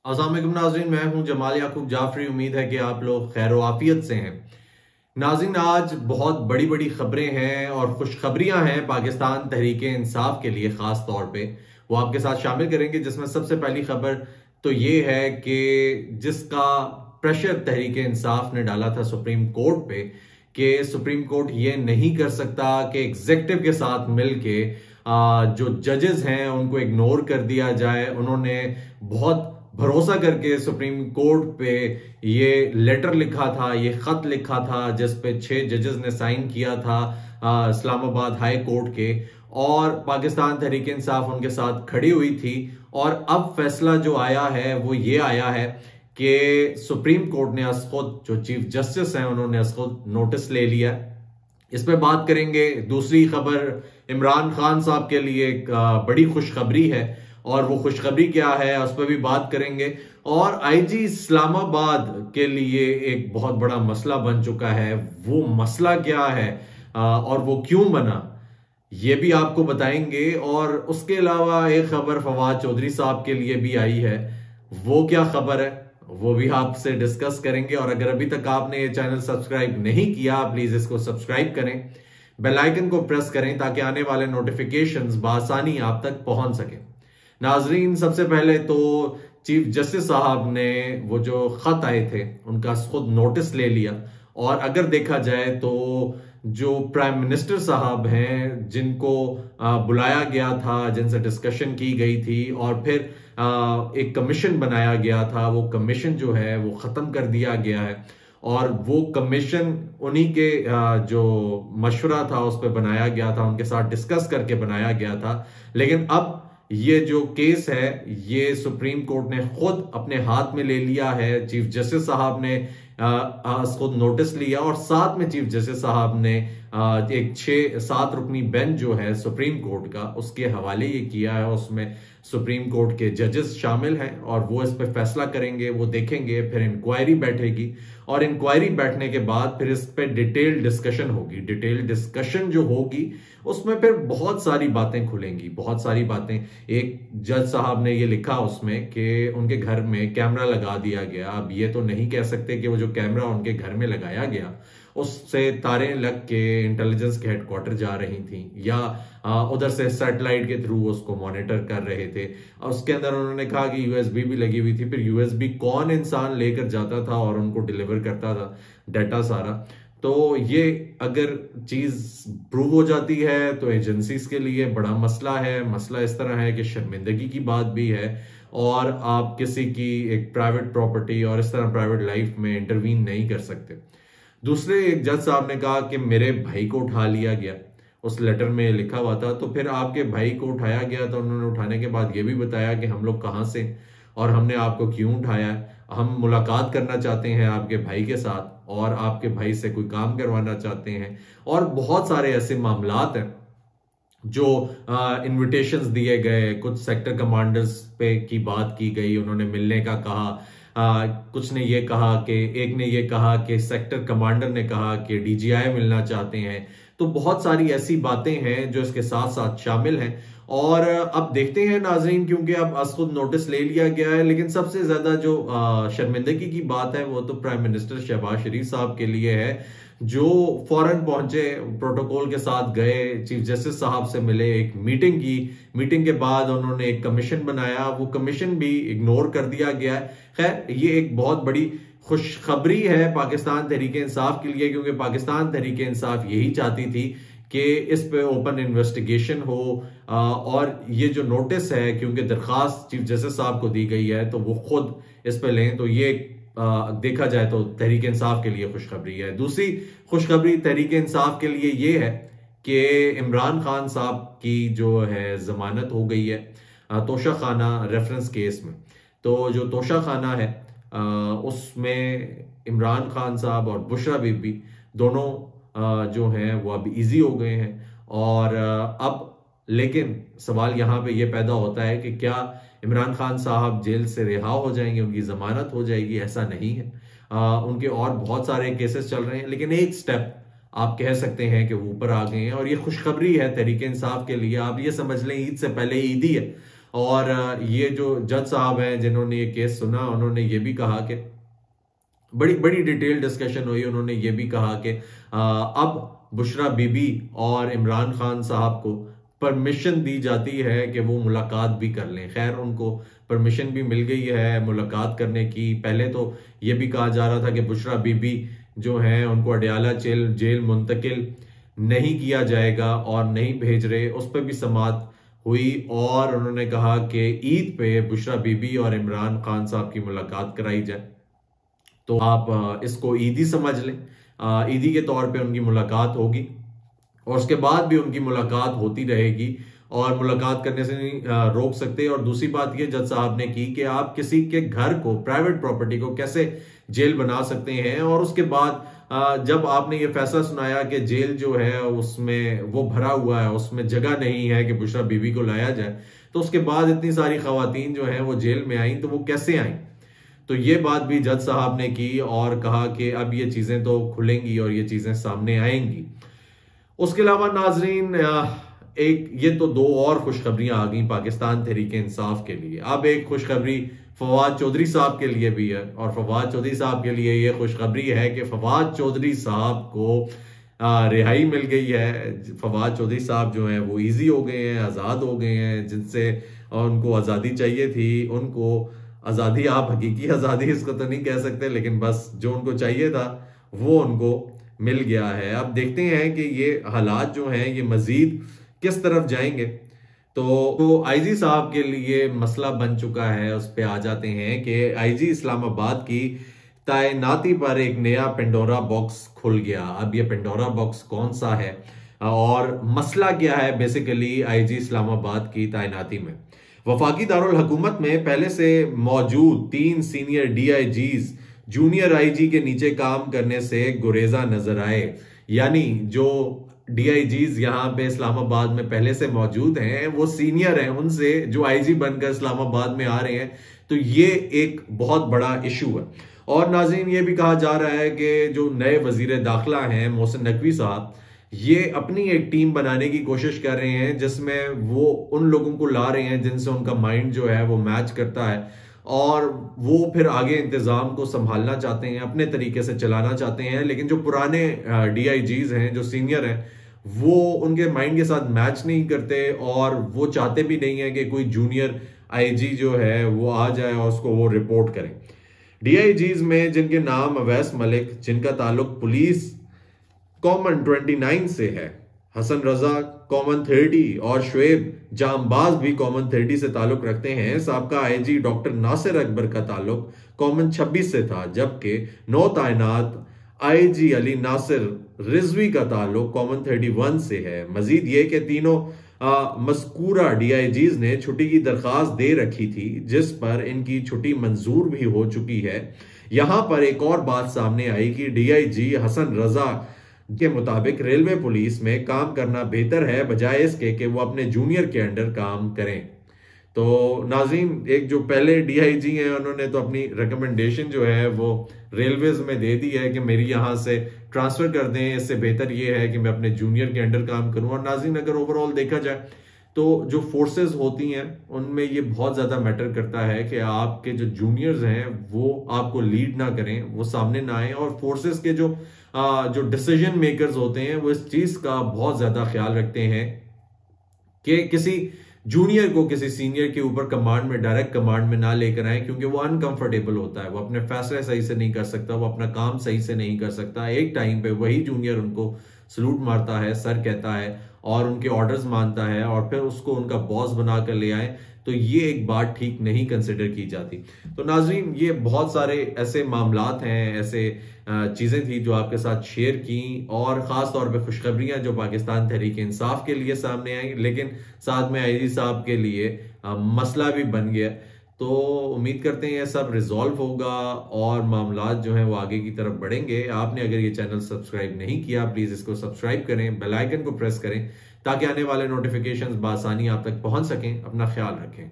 अस्सलाम वालेकुम नाज़रीन, मैं हूं जमाल याकूब जाफरी। उम्मीद है कि आप लोग खैर आफियत से हैं। नाज़रीन, आज बहुत बड़ी बड़ी खबरें हैं और खुशखबरियां हैं पाकिस्तान तहरीक इंसाफ के लिए, खास तौर पे वो आपके साथ शामिल करेंगे। जिसमें सबसे पहली खबर तो ये है कि जिसका प्रेशर तहरीक इंसाफ ने डाला था सुप्रीम कोर्ट पे कि सुप्रीम कोर्ट ये नहीं कर सकता कि एग्जेक्टिव के साथ मिलके जो जजेस हैं उनको इग्नोर कर दिया जाए। उन्होंने बहुत भरोसा करके सुप्रीम कोर्ट पे ये लेटर लिखा था, ये खत लिखा था, जिस पे 6 जजेस ने साइन किया था इस्लामाबाद हाई कोर्ट के, और पाकिस्तान तहरीक इंसाफ उनके साथ खड़ी हुई थी। और अब फैसला जो आया है वो ये आया है कि सुप्रीम कोर्ट ने खुद जो चीफ जस्टिस हैं उन्होंने खुद नोटिस ले लिया। इस पे बात करेंगे। दूसरी खबर इमरान खान साहब के लिए एक बड़ी खुशखबरी है, और वो खुशखबरी क्या है उस पर भी बात करेंगे। और आईजी इस्लामाबाद के लिए एक बहुत बड़ा मसला बन चुका है। वो मसला क्या है और वो क्यों बना, ये भी आपको बताएंगे। और उसके अलावा एक खबर फवाद चौधरी साहब के लिए भी आई है। वो क्या खबर है वो भी आपसे डिस्कस करेंगे। और अगर अभी तक आपने ये चैनल सब्सक्राइब नहीं किया, प्लीज इसको सब्सक्राइब करें, बेल आइकन को प्रेस करें ताकि आने वाले नोटिफिकेशंस बआसानी आप तक पहुंच सके। नाजरीन, सबसे पहले तो चीफ जस्टिस साहब ने वो जो खत आए थे उनका खुद नोटिस ले लिया। और अगर देखा जाए तो जो प्राइम मिनिस्टर साहब हैं जिनको बुलाया गया था, जिनसे डिस्कशन की गई थी और फिर एक कमीशन बनाया गया था, वो कमीशन जो है वो खत्म कर दिया गया है। और वो कमीशन उन्हीं के जो मशवरा था उस पर बनाया गया था, उनके साथ डिस्कस करके बनाया गया था। लेकिन अब ये जो केस है ये सुप्रीम कोर्ट ने खुद अपने हाथ में ले लिया है। चीफ जस्टिस साहब ने खुद नोटिस लिया, और साथ में चीफ जस्टिस साहब ने एक 6-7 रुकनी बेंच जो है सुप्रीम कोर्ट का, उसके हवाले ये किया है। उसमें सुप्रीम कोर्ट के जजेस शामिल हैं और वो इस पे फैसला करेंगे, वो देखेंगे। फिर इंक्वायरी बैठेगी, और इंक्वायरी बैठने के बाद फिर इस पे डिटेल डिस्कशन होगी। डिटेल डिस्कशन जो होगी उसमें फिर बहुत सारी बातें खुलेंगी, बहुत सारी बातें। एक जज साहब ने ये लिखा उसमें कि उनके घर में कैमरा लगा दिया गया। अब ये तो नहीं कह सकते कि वो जो कैमरा उनके घर में लगाया गया उससे तारें लग के इंटेलिजेंस के हेडक्वार्टर जा रही थी, या उधर से सैटेलाइट के थ्रू उसको मॉनिटर कर रहे थे। उसके अंदर उन्होंने कहा कि यूएसबी भी लगी हुई थी। फिर यूएसबी कौन इंसान लेकर जाता था और उनको डिलीवर करता था डाटा सारा। तो ये अगर चीज प्रूव हो जाती है तो एजेंसीज के लिए बड़ा मसला है। मसला इस तरह है कि शर्मिंदगी की बात भी है, और आप किसी की एक प्राइवेट प्रॉपर्टी और इस तरह प्राइवेट लाइफ में इंटरवीन नहीं कर सकते। दूसरे एक जज साहब ने कहा कि मेरे भाई को उठा लिया गया, उस लेटर में लिखा हुआ था। तो फिर आपके भाई को उठाया गया तो उन्होंने उठाने के बाद ये भी बताया कि हम लोग कहाँ से और हमने आपको क्यों उठाया है। हम मुलाकात करना चाहते हैं आपके भाई के साथ, और आपके भाई से कोई काम करवाना चाहते हैं। और बहुत सारे ऐसे मामलात हैं जो इनविटेशंस दिए गए। कुछ सेक्टर कमांडर्स पे की बात की गई, उन्होंने मिलने का कहा। कुछ ने ये कहा कि एक ने ये कहा कि सेक्टर कमांडर ने कहा कि डीजीआई मिलना चाहते हैं। तो बहुत सारी ऐसी बातें हैं जो इसके साथ साथ शामिल हैं। और अब देखते हैं नाजरीन, क्योंकि अब खुद नोटिस ले लिया गया है। लेकिन सबसे ज्यादा जो शर्मिंदगी की बात है वो तो प्राइम मिनिस्टर शहबाज शरीफ साहब के लिए है, जो फौरन पहुंचे, प्रोटोकॉल के साथ गए, चीफ जस्टिस साहब से मिले, एक मीटिंग की। मीटिंग के बाद उन्होंने एक कमीशन बनाया, वो कमीशन भी इग्नोर कर दिया गया है। खैर, ये एक बहुत बड़ी खुशखबरी है पाकिस्तान तहरीक इंसाफ के लिए, क्योंकि पाकिस्तान तहरीक इंसाफ यही चाहती थी कि इस पे ओपन इन्वेस्टिगेशन हो। और ये जो नोटिस है, क्योंकि दरखास्त चीफ जस्टिस साहब को दी गई है, तो वो खुद इस पे लें। तो ये देखा जाए तो तहरीक इंसाफ के लिए खुशखबरी है। दूसरी खुशखबरी तहरीक इंसाफ के लिए ये है कि इमरान खान साहब की जो है जमानत हो गई है तोशा खाना रेफरेंस केस में। तो जो तोशा खाना है उसमें इमरान खान साहब और बुशरा बीबी दोनों जो हैं वो अब इजी हो गए हैं। और अब लेकिन सवाल यहाँ पे ये पैदा होता है कि क्या इमरान खान साहब जेल से रिहा हो जाएंगे, उनकी जमानत हो जाएगी? ऐसा नहीं है। उनके और बहुत सारे केसेस चल रहे हैं, लेकिन एक स्टेप आप कह सकते हैं कि वो ऊपर आ गए हैं। और ये खुशखबरी है तहरीक इंसाफ के लिए। आप ये समझ लें ईद से पहले ईद ही है, और ये जो जज साहब हैं जिन्होंने ये केस सुना, उन्होंने ये भी कहा कि बड़ी बड़ी डिटेल डिस्कशन हुई। उन्होंने ये भी कहा कि अब बुशरा बीबी और इमरान खान साहब को परमिशन दी जाती है कि वो मुलाकात भी कर लें। खैर, उनको परमिशन भी मिल गई है मुलाकात करने की। पहले तो ये भी कहा जा रहा था कि बुशरा बीबी जो हैं उनको अडयाला जेल मुंतकिल नहीं किया जाएगा और नहीं भेज रहे, उस पर भी समाअत हुई। और उन्होंने कहा कि ईद पे बुशरा बीबी और इमरान खान साहब की मुलाकात कराई जाए। तो आप इसको ईदी समझ लें, ईदी के तौर पे उनकी मुलाकात होगी और उसके बाद भी उनकी मुलाकात होती रहेगी और मुलाकात करने से नहीं रोक सकते। और दूसरी बात ये जज साहब ने की कि आप किसी के घर को, प्राइवेट प्रॉपर्टी को कैसे जेल बना सकते हैं। और उसके बाद जब आपने ये फैसला सुनाया कि जेल जो है उसमें वो भरा हुआ है, उसमें जगह नहीं है कि बुशरा बीबी को लाया जाए, तो उसके बाद इतनी सारी खवातीन जो हैं वो जेल में आई, तो वो कैसे आई। तो ये बात भी जज साहब ने की और कहा कि अब ये चीजें तो खुलेंगी और ये चीजें सामने आएंगी। उसके अलावा नाजरीन, एक ये तो दो और खुशखबरियां आ गई पाकिस्तान तहरीक इंसाफ के लिए। अब एक खुशखबरी फवाद चौधरी साहब के लिए भी है और फवाद चौधरी साहब के लिए ये खुशखबरी है कि फवाद चौधरी साहब को रिहाई मिल गई है। फवाद चौधरी साहब जो हैं वो इजी हो गए हैं, आज़ाद हो गए हैं। जिनसे उनको आज़ादी चाहिए थी, उनको आज़ादी, आप हकीकी आज़ादी इसको तो नहीं कह सकते, लेकिन बस जो उनको चाहिए था वो उनको मिल गया है। अब देखते हैं कि ये हालात जो हैं ये मजीद किस तरफ जाएंगे। तो आईजी साहब के लिए मसला बन चुका है, उस पर आ जाते हैं कि आईजी इस्लामाबाद की तैनाती पर एक नया पेंडोरा बॉक्स खुल गया। अब ये पेंडोरा बॉक्स कौन सा है और मसला क्या है बेसिकली आईजी इस्लामाबाद की तैनाती में। वफाकी दारुल हुकूमत में पहले से मौजूद 3 सीनियर डीआईजीज जूनियर आईजी के नीचे काम करने से गुरेजा नजर आए। यानी जो डीआईजीज यहाँ पे इस्लामाबाद में पहले से मौजूद हैं वो सीनियर हैं उनसे जो आईजी बनकर इस्लामाबाद में आ रहे हैं। तो ये एक बहुत बड़ा इशू है। और नाज़रीन, ये भी कहा जा रहा है कि जो नए वजीर दाखिला हैं मोहसिन नकवी साहब, ये अपनी एक टीम बनाने की कोशिश कर रहे हैं जिसमें वो उन लोगों को ला रहे हैं जिनसे उनका माइंड जो है वो मैच करता है और वो फिर आगे इंतजाम को संभालना चाहते हैं, अपने तरीके से चलाना चाहते हैं। लेकिन जो पुराने डीआईजीज हैं, जो सीनियर हैं, वो उनके माइंड के साथ मैच नहीं करते और वो चाहते भी नहीं है कि कोई जूनियर आईजी जो है वो आ जाए और उसको वो रिपोर्ट करें। डीआईजीज में जिनके नाम अवैस मलिक, जिनका ताल्लुक पुलिस कॉमन 29 से है, हसन रजा कॉमन 30 और शुएब जामबाज भी कॉमन 30 से ताल्लुक रखते हैं। साबका आईजी डॉक्टर नासिर अकबर का ताल्लुक कॉमन 26 से था, जबकि नौ तैनात आईजी अली नासिर रिजवी का ताल्लुक कॉमन 31 से है। मजीद ये कि तीनों मज़कूरा डीआईजीज ने छुट्टी की दरखास्त दे रखी थी जिस पर इनकी छुट्टी मंजूर भी हो चुकी है। यहां पर एक और बात सामने आई कि डीआईजी हसन रजा के मुताबिक रेलवे पुलिस में काम करना बेहतर है बजाय इसके कि वो अपने जूनियर के अंडर काम करें। तो नाज़रीन, एक जो पहले डीआईजी हैं उन्होंने तो अपनी रिकमेंडेशन जो है वो रेलवेज में दे दी है कि मेरी यहाँ से ट्रांसफर कर दें, इससे बेहतर ये है कि मैं अपने जूनियर के अंडर काम करूं। और नाज़रीन, अगर ओवरऑल देखा जाए तो जो फोर्सेस होती हैं उनमें ये बहुत ज़्यादा मैटर करता है कि आपके जो जूनियर्स हैं वो आपको लीड ना करें, वो सामने ना आए। और फोर्सेस के जो डिसीजन मेकर्स होते हैं वो इस चीज़ का बहुत ज़्यादा ख्याल रखते हैं कि किसी जूनियर को किसी सीनियर के ऊपर कमांड में, डायरेक्ट कमांड में ना लेकर आए, क्योंकि वो अनकंफर्टेबल होता है, वो अपने फैसले सही से नहीं कर सकता, वो अपना काम सही से नहीं कर सकता। एक टाइम पे वही जूनियर उनको सलूट मारता है, सर कहता है और उनके ऑर्डर्स मानता है और फिर उसको उनका बॉस बनाकर ले आए, तो ये एक बात ठीक नहीं कंसिडर की जाती। तो नाज़रीन, ये बहुत सारे ऐसे मामलात हैं, ऐसे चीज़ें थी जो आपके साथ शेयर की और ख़ास तौर पे खुशखबरियां जो पाकिस्तान तहरीक इंसाफ के लिए सामने आई, लेकिन साथ में आईजी साहब के लिए मसला भी बन गया। तो उम्मीद करते हैं ये सब रिजॉल्व होगा और मामलात जो हैं वो आगे की तरफ बढ़ेंगे। आपने अगर ये चैनल सब्सक्राइब नहीं किया, प्लीज़ इसको सब्सक्राइब करें, बेल आइकन को प्रेस करें ताकि आने वाले नोटिफिकेशंस बआसानी आप तक पहुंच सकें। अपना ख्याल रखें।